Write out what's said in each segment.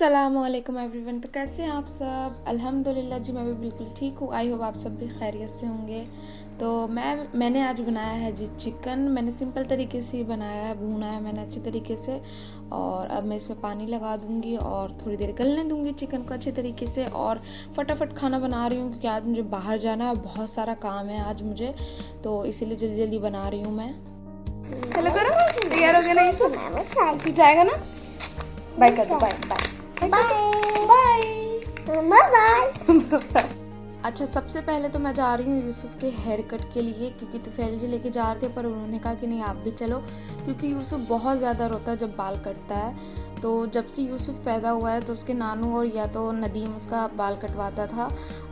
अस्सलामुअलैकुम एवरीवन। तो कैसे हैं आप सब? अल्हम्दुलिल्लाह जी, मैं भी बिल्कुल ठीक हूँ। आई होप आप सब भी खैरियत से होंगे। तो मैंने आज बनाया है जी चिकन। मैंने सिंपल तरीके से ही बनाया है, भूना है मैंने अच्छे तरीके से। और अब मैं इसमें पानी लगा दूँगी और थोड़ी देर गलने दूँगी चिकन को अच्छे तरीके से। और फटाफट खाना बना रही हूँ क्योंकि आज मुझे बाहर जाना है, बहुत सारा काम है आज मुझे, तो इसीलिए जल्दी जल्दी बना रही हूँ मैं। हेलो करो, तैयार हो गया ना? ये सब जाएगा ना? बाय कर दो, बाय बाय बाय बाय। अच्छा, सबसे पहले तो मैं जा रही हूँ यूसुफ के हेयर कट के लिए, क्योंकि तुफैल जी लेके जा रहे थे पर उन्होंने कहा कि नहीं आप भी चलो, क्योंकि यूसुफ बहुत ज़्यादा रोता है जब बाल कटता है। तो जब से यूसुफ पैदा हुआ है तो उसके नानू और या तो नदीम उसका बाल कटवाता था।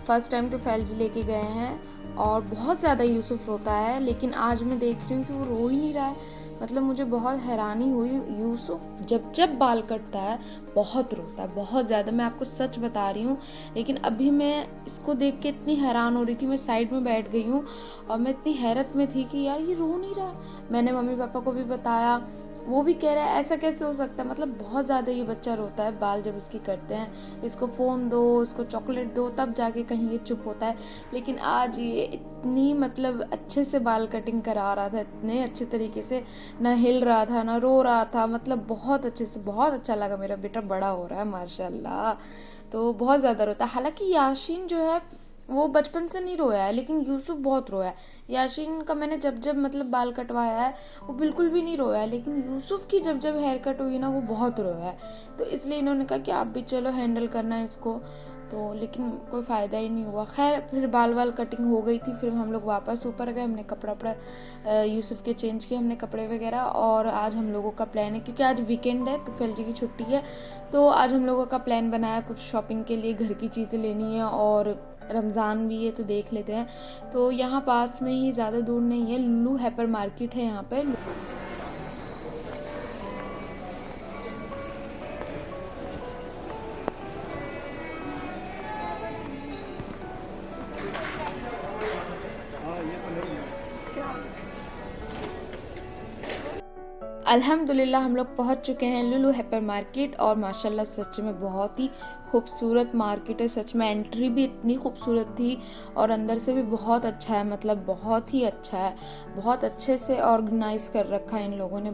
फर्स्ट टाइम तुफैल जी लेके गए हैं और बहुत ज़्यादा यूसुफ रोता है, लेकिन आज मैं देख रही हूँ कि वो रो ही नहीं रहा है। मतलब मुझे बहुत हैरानी हुई, यूसुफ जब जब बाल कटता है बहुत रोता है, बहुत ज़्यादा, मैं आपको सच बता रही हूँ। लेकिन अभी मैं इसको देख के इतनी हैरान हो रही थी, मैं साइड में बैठ गई हूँ और मैं इतनी हैरत में थी कि यार ये रो नहीं रहा। मैंने मम्मी पापा को भी बताया, वो भी कह रहा है ऐसा कैसे हो सकता है। मतलब बहुत ज़्यादा ये बच्चा रोता है बाल जब इसके कटते हैं। इसको फ़ोन दो, इसको चॉकलेट दो, तब जाके कहीं ये चुप होता है। लेकिन आज ये इतनी मतलब अच्छे से बाल कटिंग करा रहा था, इतने अच्छे तरीके से, ना हिल रहा था ना रो रहा था, मतलब बहुत अच्छे से, बहुत अच्छा लगा। मेरा बेटा बड़ा हो रहा है माशाल्लाह। तो बहुत ज़्यादा रोता है। हालांकि याशीन जो है वो बचपन से नहीं रोया है, लेकिन यूसुफ बहुत रोया है। याशीन का मैंने जब जब मतलब बाल कटवाया है वो बिल्कुल भी नहीं रोया है, लेकिन यूसुफ की जब जब हेयर कट हुई ना वो बहुत रोया है। तो इसलिए इन्होंने कहा कि आप भी चलो हैंडल करना है इसको। तो लेकिन कोई फ़ायदा ही नहीं हुआ। खैर फिर बाल वाल कटिंग हो गई थी, फिर हम लोग वापस ऊपर गए, हमने कपड़ा वपड़ा यूसुफ के चेंज किए हमने कपड़े वगैरह। और आज हम लोगों का प्लान है, क्योंकि आज वीकेंड है तो फैल जी की छुट्टी है, तो आज हम लोगों का प्लान बनाया कुछ शॉपिंग के लिए, घर की चीज़ें लेनी है और रमज़ान भी है तो देख लेते हैं। तो यहाँ पास में ही, ज़्यादा दूर नहीं है, लुलु हाइपर मार्केट है यहाँ पे। अल्हम्दुलिल्लाह हम लोग पहुंच चुके हैं लुलु हाइपर मार्केट, और माशाल्लाह सच में बहुत ही खूबसूरत मार्केट है। सच में एंट्री भी इतनी खूबसूरत थी और अंदर से भी बहुत अच्छा है, मतलब बहुत ही अच्छा है। बहुत अच्छे से ऑर्गेनाइज कर रखा है इन लोगों ने।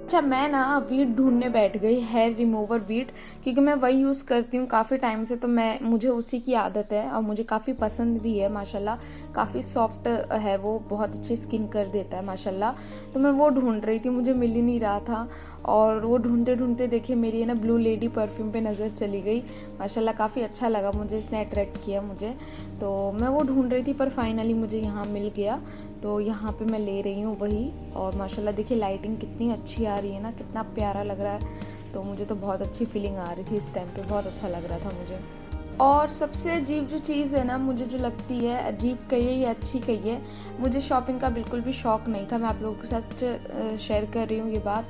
अच्छा, मैं ना वीट ढूंढने बैठ गई, हेयर रिमूवर वीट, क्योंकि मैं वही यूज़ करती हूँ काफ़ी टाइम से, तो मुझे उसी की आदत है और मुझे काफ़ी पसंद भी है माशाल्लाह। काफ़ी सॉफ्ट है वो, बहुत अच्छी स्किन कर देता है माशाल्लाह। तो मैं वो ढूंढ रही थी, मुझे मिल ही नहीं रहा था, और वो ढूंढते ढूंढते देखिए मेरी है ना ब्लू लेडी परफ्यूम पे नज़र चली गई। माशाल्लाह काफ़ी अच्छा लगा मुझे, इसने अट्रैक्ट किया मुझे। तो मैं वो ढूंढ रही थी पर फाइनली मुझे यहाँ मिल गया, तो यहाँ पे मैं ले रही हूँ वही। और माशाल्लाह देखिए लाइटिंग कितनी अच्छी आ रही है ना, कितना प्यारा लग रहा है। तो मुझे तो बहुत अच्छी फीलिंग आ रही थी इस टाइम पे, बहुत अच्छा लग रहा था मुझे। और सबसे अजीब जो चीज़ है ना, मुझे जो लगती है, अजीब कहिए या अच्छी कहिए, मुझे शॉपिंग का बिल्कुल भी शौक़ नहीं था। मैं आप लोगों के साथ शेयर कर रही हूँ ये बात।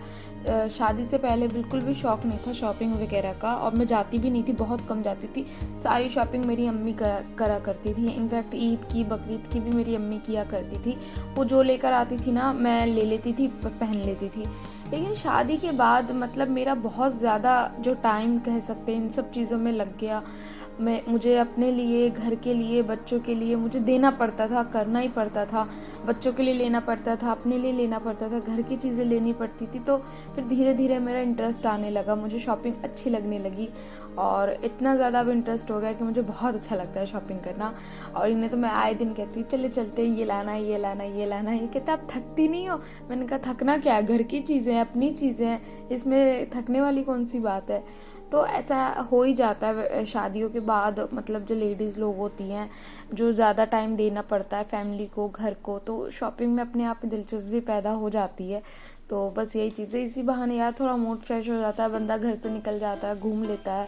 शादी से पहले बिल्कुल भी शौक़ नहीं था शॉपिंग वगैरह का, और मैं जाती भी नहीं थी, बहुत कम जाती थी। सारी शॉपिंग मेरी अम्मी करा करती थी। इनफैक्ट ईद की, बकरीद की भी मेरी अम्मी किया करती थी। वो जो लेकर आती थी ना मैं ले लेती थी, पहन लेती थी। लेकिन शादी के बाद मतलब मेरा बहुत ज़्यादा जो टाइम कह सकते हैं इन सब चीज़ों में लग गया। मुझे अपने लिए, घर के लिए, बच्चों के लिए मुझे देना पड़ता था, करना ही पड़ता था। बच्चों के लिए लेना पड़ता था, अपने लिए लेना पड़ता था, घर की चीज़ें लेनी पड़ती थी। तो फिर धीरे धीरे मेरा इंटरेस्ट आने लगा, मुझे शॉपिंग अच्छी लगने लगी, और इतना ज़्यादा अब इंटरेस्ट हो गया कि मुझे बहुत अच्छा लगता है शॉपिंग करना। और इन्हें तो मैं आए दिन कहती हूँ चले चलते हैं, ये लाना है, ये लाना है, ये लाना है। ये कहते आप थकती नहीं हो? मैंने कहा थकना क्या, घर की चीज़ें हैं, अपनी चीज़ें हैं, इसमें थकने वाली कौन सी बात है। तो ऐसा हो ही जाता है शादियों के बाद, मतलब जो लेडीज़ लोग होती हैं, जो ज़्यादा टाइम देना पड़ता है फैमिली को, घर को, तो शॉपिंग में अपने आप में दिलचस्पी पैदा हो जाती है। तो बस यही चीज़ें, इसी बहाने यार थोड़ा मूड फ्रेश हो जाता है, बंदा घर से निकल जाता है, घूम लेता है।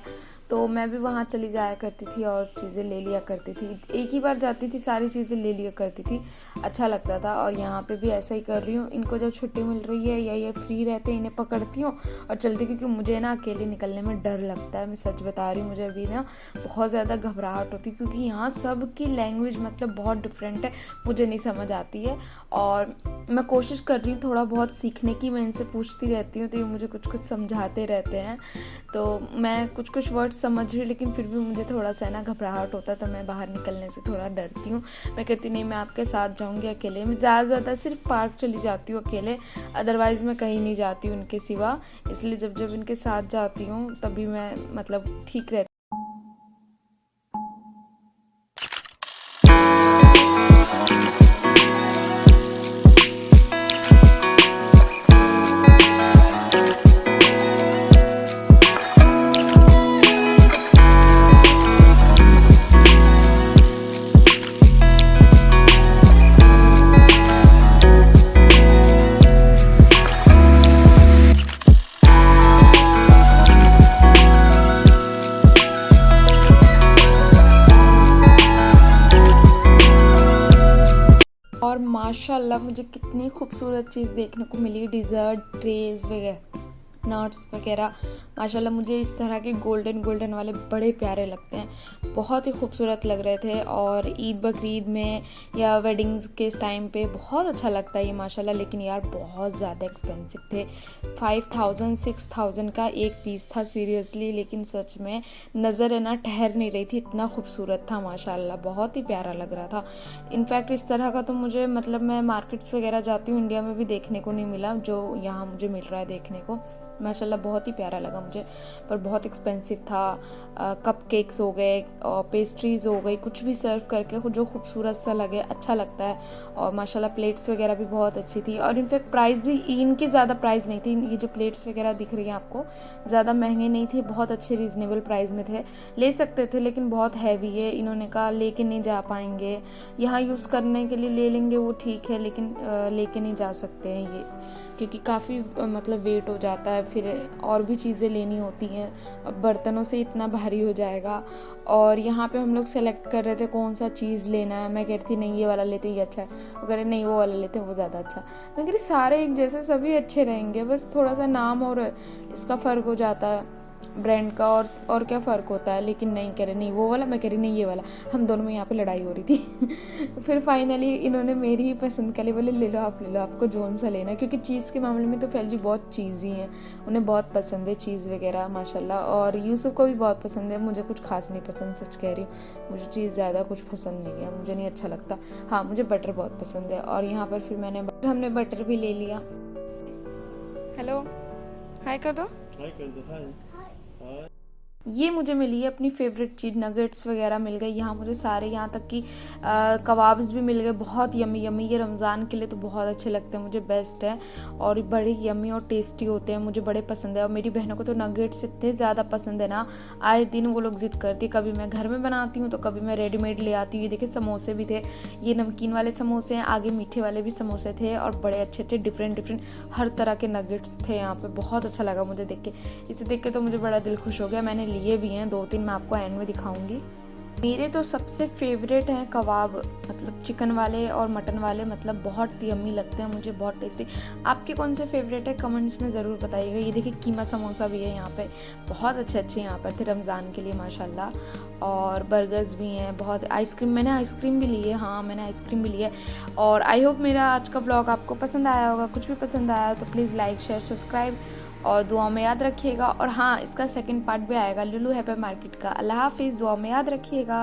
तो मैं भी वहाँ चली जाया करती थी और चीज़ें ले लिया करती थी। एक ही बार जाती थी, सारी चीज़ें ले लिया करती थी, अच्छा लगता था। और यहाँ पे भी ऐसा ही कर रही हूँ। इनको जब छुट्टी मिल रही है या ये फ्री रहते हैं, इन्हें पकड़ती हूँ और चलती, क्योंकि मुझे ना अकेले निकलने में डर लगता है। मैं सच बता रही हूँ, मुझे अभी ना बहुत ज़्यादा घबराहट होती है, क्योंकि यहाँ सब की लैंग्वेज मतलब बहुत डिफरेंट है, मुझे नहीं समझ आती है। और मैं कोशिश कर रही हूँ थोड़ा बहुत सीखने की, मैं इनसे पूछती रहती हूँ तो ये मुझे कुछ कुछ समझाते रहते हैं। तो मैं कुछ कुछ वर्ड्स समझ रही हूँ, लेकिन फिर भी मुझे थोड़ा सा ना घबराहट होता है, तो मैं बाहर निकलने से थोड़ा डरती हूँ। मैं कहती नहीं, मैं आपके साथ जाऊँगी अकेले। मैं ज़्यादा सिर्फ पार्क चली जाती हूँ अकेले, अदरवाइज़ मैं कहीं नहीं जाती हूँ इनके सिवा। इसलिए जब इनके साथ जाती हूँ तभी मैं मतलब ठीक रहती। और माशाल्लाह मुझे कितनी खूबसूरत चीज़ देखने को मिली, डिज़र्ट ट्रेज वगैरह, नट्स वगैरह। माशाल्लाह मुझे इस तरह के गोल्डन वाले बड़े प्यारे लगते हैं, बहुत ही खूबसूरत लग रहे थे। और ईद बकरीद में या वेडिंग्स के टाइम पे बहुत अच्छा लगता है ये माशाल्लाह। लेकिन यार बहुत ज़्यादा एक्सपेंसिव थे, 5000 6000 का एक पीस था सीरियसली। लेकिन सच में नज़र है ना ठहर नहीं रही थी, इतना खूबसूरत था माशाल्लाह, बहुत ही प्यारा लग रहा था। इनफैक्ट इस तरह का तो मुझे मतलब मैं मार्केट्स वगैरह जाती हूँ इंडिया में भी देखने को नहीं मिला, जो यहाँ मुझे मिल रहा है देखने को। माशाल्लाह बहुत ही प्यारा लगा मुझे, पर बहुत एक्सपेंसिव था। कप केक्स हो गए और पेस्ट्रीज़ हो गई, कुछ भी सर्व करके जो खूबसूरत सा लगे, अच्छा लगता है। और माशाल्लाह प्लेट्स वगैरह भी बहुत अच्छी थी। और इनफैक्ट प्राइस भी इनकी ज़्यादा प्राइस नहीं थी, ये जो प्लेट्स वगैरह दिख रही हैं आपको ज़्यादा महंगे नहीं थे, बहुत अच्छे रीज़नेबल प्राइस में थे, ले सकते थे। लेकिन बहुत हैवी है, इन्होंने कहा लेके नहीं जा पाएंगे, यहाँ यूज़ करने के लिए ले लेंगे वो ठीक है, लेकिन लेके नहीं जा सकते हैं ये, क्योंकि काफ़ी मतलब वेट हो जाता है, फिर और भी चीज़ें लेनी होती हैं, अब बर्तनों से इतना भारी हो जाएगा। और यहाँ पे हम लोग सेलेक्ट कर रहे थे कौन सा चीज़ लेना है। मैं कह रही थी नहीं ये वाला लेते, ये अच्छा है। वो कह रहे नहीं वो वाला लेते, वो ज़्यादा अच्छा। मैं कह रही सारे एक जैसे सभी अच्छे रहेंगे, बस थोड़ा सा नाम और इसका फ़र्क हो जाता है ब्रांड का, और क्या फ़र्क होता है। लेकिन नहीं, कह रहे नहीं वो वाला, मैं कह रही नहीं ये वाला। हम दोनों में यहाँ पे लड़ाई हो रही थी। फिर फाइनली इन्होंने मेरी ही पसंद कर ली, बोले ले लो आप, ले लो, आपको जोन सा लेना है। क्योंकि चीज़ के मामले में तो फैल जी बहुत चीज़ी हैं, उन्हें बहुत पसंद है चीज़ वगैरह माशाल्लाह। और यूसुफ को भी बहुत पसंद है, मुझे कुछ खास नहीं पसंद, सच कह रही हूँ, मुझे चीज़ ज़्यादा कुछ पसंद नहीं है, मुझे नहीं अच्छा लगता। हाँ मुझे बटर बहुत पसंद है। और यहाँ पर फिर हमने बटर भी ले लिया। हेलो, हाय कर दो, हाय कर दो, हाय। ये मुझे मिली है अपनी फेवरेट चीज़, नगेट्स वगैरह मिल गई यहाँ मुझे सारे, यहाँ तक कि कबाब्स भी मिल गए, बहुत यमी। ये रमज़ान के लिए तो बहुत अच्छे लगते हैं मुझे, बेस्ट है। और बड़े यमी और टेस्टी होते हैं, मुझे बड़े पसंद है। और मेरी बहनों को तो नगेट्स इतने ज़्यादा पसंद है ना, आए दिन वो लोग ज़िद करती है। कभी मैं घर में बनाती हूँ तो कभी मैं रेडीमेड ले आती हूँ। ये देखिए समोसे भी थे, ये नमकीन वाले समोसे हैं, आगे मीठे वाले भी समोसे थे, और बड़े अच्छे अच्छे डिफरेंट हर तरह के नगेट्स थे यहाँ पे। बहुत अच्छा लगा मुझे देख के, इसे देख के तो मुझे बड़ा दिल खुश हो गया। मैंने लिए भी हैं 2-3, मैं आपको एंड में दिखाऊंगी। मेरे तो सबसे फेवरेट हैं कबाब, मतलब चिकन वाले और मटन वाले, मतलब बहुत यम्मी लगते हैं मुझे, बहुत टेस्टी। आपके कौन से फेवरेट है कमेंट्स में ज़रूर बताइएगा। ये देखिए कीमा समोसा भी है यहाँ पे, बहुत अच्छे यहाँ पर थे रमज़ान के लिए माशाल्लाह। और बर्गर्स भी हैं, बहुत। आइसक्रीम, मैंने आइसक्रीम भी ली है, हाँ मैंने आइसक्रीम भी ली है। और आई होप मेरा आज का व्लॉग आपको पसंद आया होगा। कुछ भी पसंद आया तो प्लीज़ लाइक शेयर सब्सक्राइब और दुआ में याद रखिएगा। और हाँ, इसका सेकंड पार्ट भी आएगा लुलु हाइपर मार्केट का। अल्लाह हाफिज़, दुआ में याद रखिएगा।